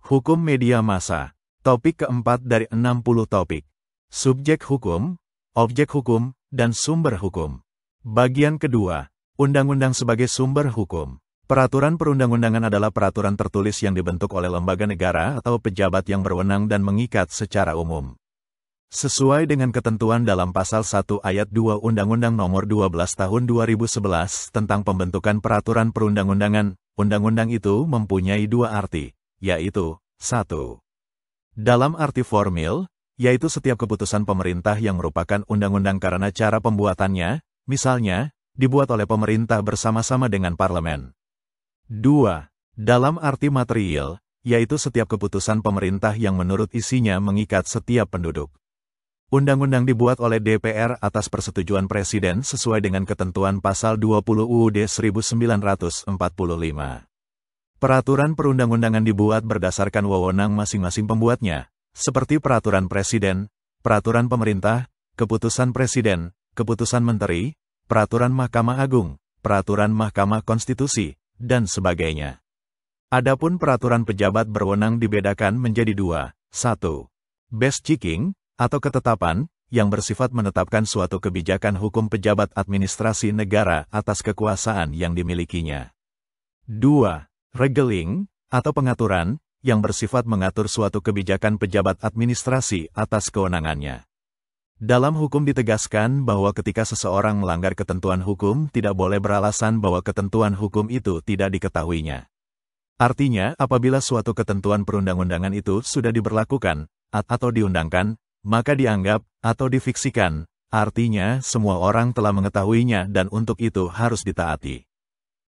Hukum media massa. Topik keempat dari 60 topik. Subjek hukum, objek hukum, dan sumber hukum. Bagian kedua. Undang-undang sebagai sumber hukum. Peraturan perundang-undangan adalah peraturan tertulis yang dibentuk oleh lembaga negara atau pejabat yang berwenang dan mengikat secara umum. Sesuai dengan ketentuan dalam Pasal 1 Ayat 2 Undang-Undang Nomor 12 Tahun 2011 tentang pembentukan peraturan perundang-undangan, undang-undang itu mempunyai dua arti, yaitu, 1. Dalam arti formil, yaitu setiap keputusan pemerintah yang merupakan undang-undang karena cara pembuatannya, misalnya, dibuat oleh pemerintah bersama-sama dengan parlemen. 2. Dalam arti material, yaitu setiap keputusan pemerintah yang menurut isinya mengikat setiap penduduk. Undang-undang dibuat oleh DPR atas persetujuan Presiden sesuai dengan ketentuan Pasal 20 UUD 1945. Peraturan perundang-undangan dibuat berdasarkan wewenang masing-masing pembuatnya, seperti peraturan Presiden, peraturan pemerintah, keputusan Presiden, keputusan Menteri, peraturan Mahkamah Agung, peraturan Mahkamah Konstitusi, dan sebagainya. Adapun peraturan pejabat berwenang dibedakan menjadi dua. 1. Base checking, atau ketetapan, yang bersifat menetapkan suatu kebijakan hukum pejabat administrasi negara atas kekuasaan yang dimilikinya. 2. Regeling, atau pengaturan, yang bersifat mengatur suatu kebijakan pejabat administrasi atas kewenangannya. Dalam hukum ditegaskan bahwa ketika seseorang melanggar ketentuan hukum tidak boleh beralasan bahwa ketentuan hukum itu tidak diketahuinya. Artinya, apabila suatu ketentuan perundang-undangan itu sudah diberlakukan, atau diundangkan, maka dianggap, atau difiksikan, artinya semua orang telah mengetahuinya dan untuk itu harus ditaati.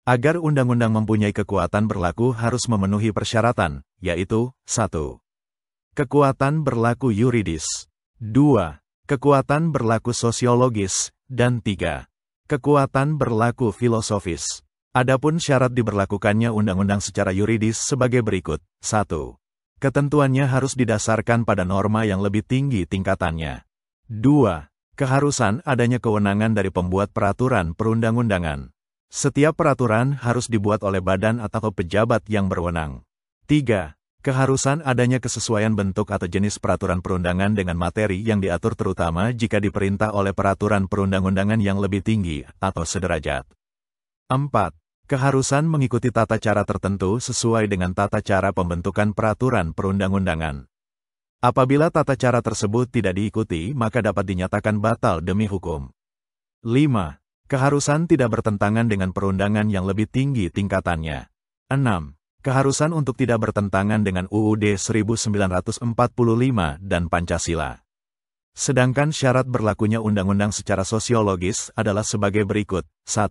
Agar undang-undang mempunyai kekuatan berlaku harus memenuhi persyaratan, yaitu, 1. Kekuatan berlaku yuridis. 2. Kekuatan berlaku sosiologis, dan 3. Kekuatan berlaku filosofis. Adapun syarat diberlakukannya undang-undang secara yuridis sebagai berikut. 1. Ketentuannya harus didasarkan pada norma yang lebih tinggi tingkatannya. 2. Keharusan adanya kewenangan dari pembuat peraturan perundang-undangan. Setiap peraturan harus dibuat oleh badan atau pejabat yang berwenang. 3. Keharusan adanya kesesuaian bentuk atau jenis peraturan perundangan dengan materi yang diatur terutama jika diperintah oleh peraturan perundang-undangan yang lebih tinggi atau sederajat. 4. Keharusan mengikuti tata cara tertentu sesuai dengan tata cara pembentukan peraturan perundang-undangan. Apabila tata cara tersebut tidak diikuti, maka dapat dinyatakan batal demi hukum. 5. Keharusan tidak bertentangan dengan perundangan yang lebih tinggi tingkatannya. 6. Keharusan untuk tidak bertentangan dengan UUD 1945 dan Pancasila. Sedangkan syarat berlakunya undang-undang secara sosiologis adalah sebagai berikut. 1.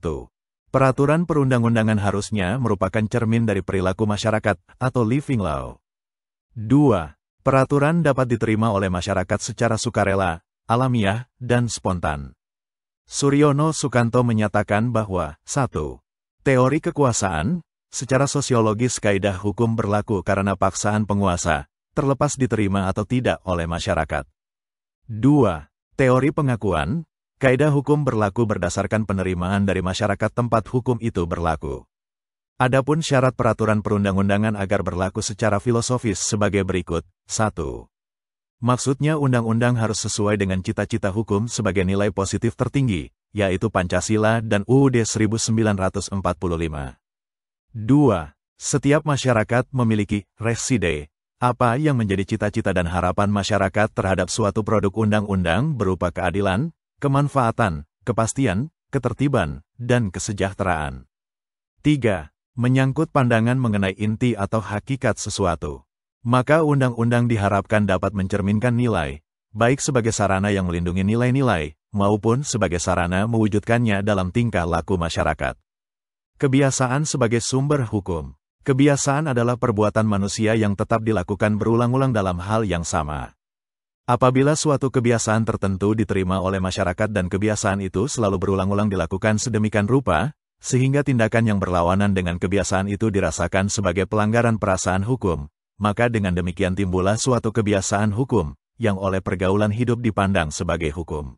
Peraturan perundang-undangan harusnya merupakan cermin dari perilaku masyarakat atau living law. 2. Peraturan dapat diterima oleh masyarakat secara sukarela, alamiah, dan spontan. Suryono Sukanto menyatakan bahwa, 1. Teori kekuasaan, secara sosiologis kaidah hukum berlaku karena paksaan penguasa, terlepas diterima atau tidak oleh masyarakat. 2. Teori pengakuan, kaidah hukum berlaku berdasarkan penerimaan dari masyarakat tempat hukum itu berlaku. Adapun syarat peraturan perundang-undangan agar berlaku secara filosofis sebagai berikut. 1. Maksudnya undang-undang harus sesuai dengan cita-cita hukum sebagai nilai positif tertinggi, yaitu Pancasila dan UUD 1945. 2. Setiap masyarakat memiliki reside, apa yang menjadi cita-cita dan harapan masyarakat terhadap suatu produk undang-undang berupa keadilan, kemanfaatan, kepastian, ketertiban, dan kesejahteraan. 3. Menyangkut pandangan mengenai inti atau hakikat sesuatu. Maka undang-undang diharapkan dapat mencerminkan nilai, baik sebagai sarana yang melindungi nilai-nilai, maupun sebagai sarana mewujudkannya dalam tingkah laku masyarakat. Kebiasaan sebagai sumber hukum. Kebiasaan adalah perbuatan manusia yang tetap dilakukan berulang-ulang dalam hal yang sama. Apabila suatu kebiasaan tertentu diterima oleh masyarakat dan kebiasaan itu selalu berulang-ulang dilakukan sedemikian rupa, sehingga tindakan yang berlawanan dengan kebiasaan itu dirasakan sebagai pelanggaran perasaan hukum, maka dengan demikian timbullah suatu kebiasaan hukum, yang oleh pergaulan hidup dipandang sebagai hukum.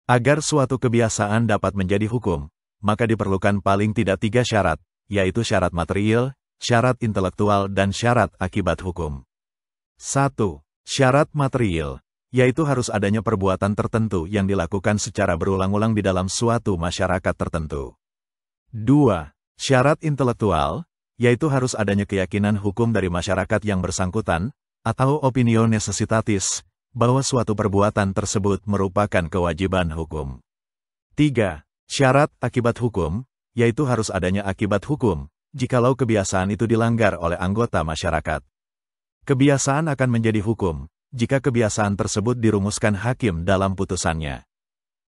Agar suatu kebiasaan dapat menjadi hukum, maka diperlukan paling tidak 3 syarat, yaitu syarat material, syarat intelektual dan syarat akibat hukum. 1. Syarat material, yaitu harus adanya perbuatan tertentu yang dilakukan secara berulang-ulang di dalam suatu masyarakat tertentu. 2. Syarat intelektual, yaitu harus adanya keyakinan hukum dari masyarakat yang bersangkutan, atau opinio necessitatis, bahwa suatu perbuatan tersebut merupakan kewajiban hukum. 3. Syarat akibat hukum, yaitu harus adanya akibat hukum, jikalau kebiasaan itu dilanggar oleh anggota masyarakat. Kebiasaan akan menjadi hukum, jika kebiasaan tersebut dirumuskan hakim dalam putusannya.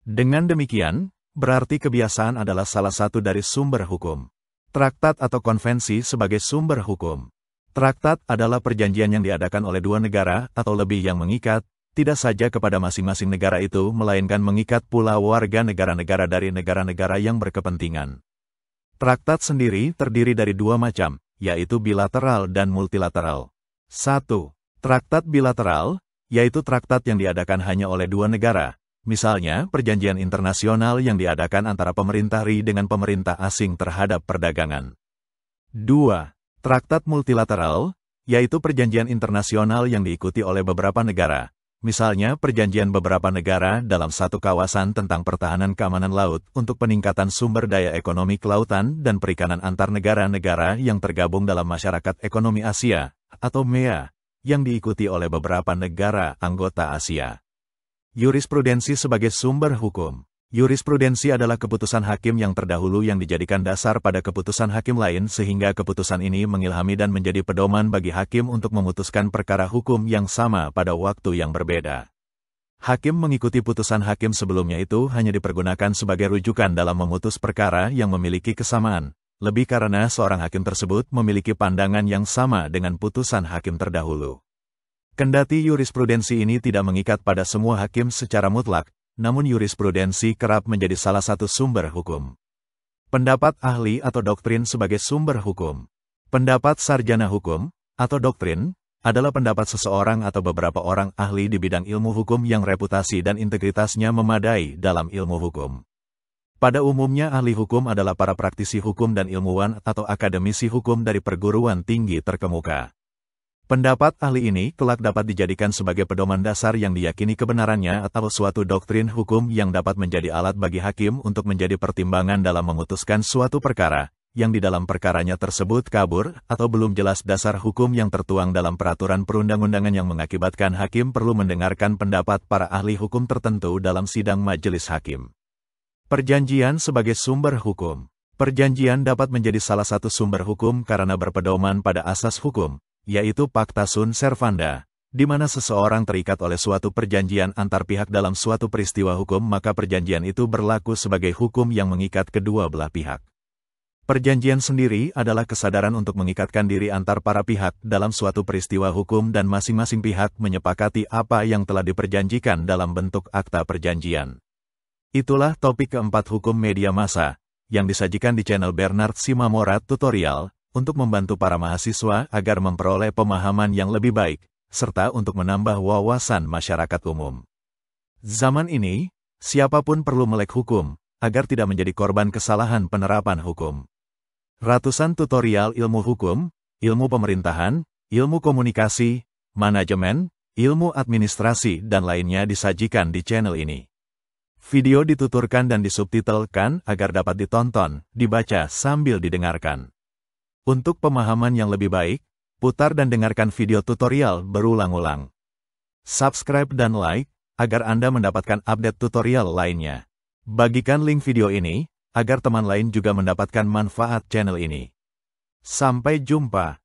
Dengan demikian, berarti kebiasaan adalah salah satu dari sumber hukum. Traktat atau konvensi sebagai sumber hukum. Traktat adalah perjanjian yang diadakan oleh dua negara atau lebih yang mengikat, tidak saja kepada masing-masing negara itu, melainkan mengikat pula warga negara-negara dari negara-negara yang berkepentingan. Traktat sendiri terdiri dari dua macam, yaitu bilateral dan multilateral. 1. Traktat bilateral, yaitu traktat yang diadakan hanya oleh dua negara, misalnya perjanjian internasional yang diadakan antara pemerintah RI dengan pemerintah asing terhadap perdagangan. 2. Traktat multilateral, yaitu perjanjian internasional yang diikuti oleh beberapa negara, misalnya perjanjian beberapa negara dalam satu kawasan tentang pertahanan keamanan laut untuk peningkatan sumber daya ekonomi kelautan dan perikanan antar negara-negara yang tergabung dalam Masyarakat Ekonomi Asia, atau MEA, yang diikuti oleh beberapa negara anggota Asia. Jurisprudensi sebagai sumber hukum. Jurisprudensi adalah keputusan hakim yang terdahulu yang dijadikan dasar pada keputusan hakim lain sehingga keputusan ini mengilhami dan menjadi pedoman bagi hakim untuk memutuskan perkara hukum yang sama pada waktu yang berbeda. Hakim mengikuti putusan hakim sebelumnya itu hanya dipergunakan sebagai rujukan dalam memutus perkara yang memiliki kesamaan, lebih karena seorang hakim tersebut memiliki pandangan yang sama dengan putusan hakim terdahulu. Kendati jurisprudensi ini tidak mengikat pada semua hakim secara mutlak, namun jurisprudensi kerap menjadi salah satu sumber hukum. Pendapat ahli atau doktrin sebagai sumber hukum. Pendapat sarjana hukum, atau doktrin, adalah pendapat seseorang atau beberapa orang ahli di bidang ilmu hukum yang reputasi dan integritasnya memadai dalam ilmu hukum. Pada umumnya ahli hukum adalah para praktisi hukum dan ilmuwan atau akademisi hukum dari perguruan tinggi terkemuka. Pendapat ahli ini kelak dapat dijadikan sebagai pedoman dasar yang diyakini kebenarannya atau suatu doktrin hukum yang dapat menjadi alat bagi hakim untuk menjadi pertimbangan dalam memutuskan suatu perkara, yang di dalam perkaranya tersebut kabur atau belum jelas dasar hukum yang tertuang dalam peraturan perundang-undangan yang mengakibatkan hakim perlu mendengarkan pendapat para ahli hukum tertentu dalam sidang majelis hakim. Perjanjian sebagai sumber hukum. Perjanjian dapat menjadi salah satu sumber hukum karena berpedoman pada asas hukum, yaitu Pacta Sunt Servanda, di mana seseorang terikat oleh suatu perjanjian antar pihak dalam suatu peristiwa hukum, maka perjanjian itu berlaku sebagai hukum yang mengikat kedua belah pihak. Perjanjian sendiri adalah kesadaran untuk mengikatkan diri antar para pihak dalam suatu peristiwa hukum dan masing-masing pihak menyepakati apa yang telah diperjanjikan dalam bentuk akta perjanjian. Itulah topik keempat hukum media massa, yang disajikan di channel Bernard Simamora Tutorial, untuk membantu para mahasiswa agar memperoleh pemahaman yang lebih baik, serta untuk menambah wawasan masyarakat umum. Zaman ini, siapapun perlu melek hukum, agar tidak menjadi korban kesalahan penerapan hukum. Ratusan tutorial ilmu hukum, ilmu pemerintahan, ilmu komunikasi, manajemen, ilmu administrasi dan lainnya disajikan di channel ini. Video dituturkan dan disubtitelkan agar dapat ditonton, dibaca sambil didengarkan. Untuk pemahaman yang lebih baik, putar dan dengarkan video tutorial berulang-ulang. Subscribe dan like, agar Anda mendapatkan update tutorial lainnya. Bagikan link video ini, agar teman lain juga mendapatkan manfaat channel ini. Sampai jumpa.